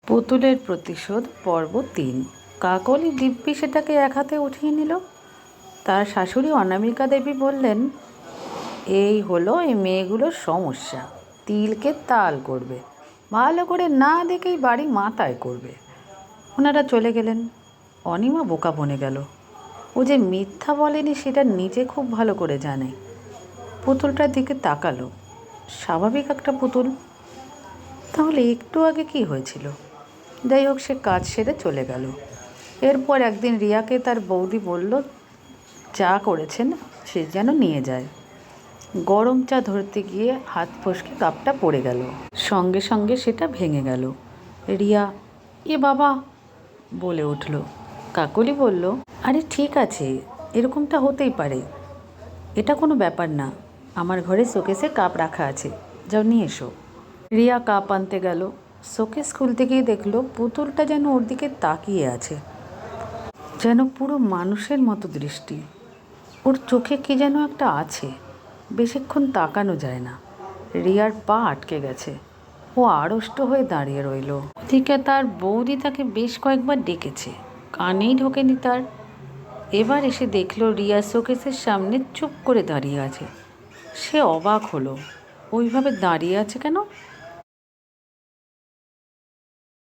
পুতুলের প্রতিশোধ পর্ব ৩। কাকলি দিব্যি সেটাকে এক হাতে উঠিয়ে নিল। তার শাশুড়ি অনামিকা দেবী বললেন, এই হলো এই মেয়েগুলোর সমস্যা, তিলকে তাল করবে, ভালো করে না দেখেই বাড়ি মাথায় করবে। ওনারা চলে গেলেন। অনিমা বোকা বনে গেল। ও যে মিথ্যা বলেনি সেটা নিজে খুব ভালো করে জানে। পুতুলটার দিকে তাকালো, স্বাভাবিক একটা পুতুল। তাহলে একটু আগে কি হয়েছিল? যাই হোক, সে কাজ সেরে চলে গেল। এরপর একদিন রিয়াকে তার বৌদি বলল চা করেছেন সে যেন নিয়ে যায়। গরম চা ধরতে গিয়ে হাত ফসকে কাপটা পড়ে গেল। সঙ্গে সঙ্গে সেটা ভেঙে গেল। রিয়া এ বাবা বলে উঠল। কাকলি বলল, আরে ঠিক আছে, এরকমটা হতেই পারে, এটা কোনো ব্যাপার না, আমার ঘরে শোকেসে কাপ রাখা আছে, যাও নিয়ে এসো। রিয়া কাপ আনতে গেল। শোকেস খুলতে গিয়ে দেখলো পুতুলটা যেন ওর দিকে তাকিয়ে আছে, যেন পুরো মানুষের মতো দৃষ্টি। ওর চোখে কি যেন একটা আছে, বেশিক্ষণ তাকানো যায় না। রিয়ার পা আটকে গেছে। ও আড়ষ্ট হয়ে দাঁড়িয়ে রইল। ওদিকে তার বৌদি তাকে বেশ কয়েকবার ডেকেছে, কানেই ঢোকেনি তার। এবার এসে দেখলো রিয়া শোকেসের সামনে চুপ করে দাঁড়িয়ে আছে। সে অবাক হলো, ওইভাবে দাঁড়িয়ে আছে কেন?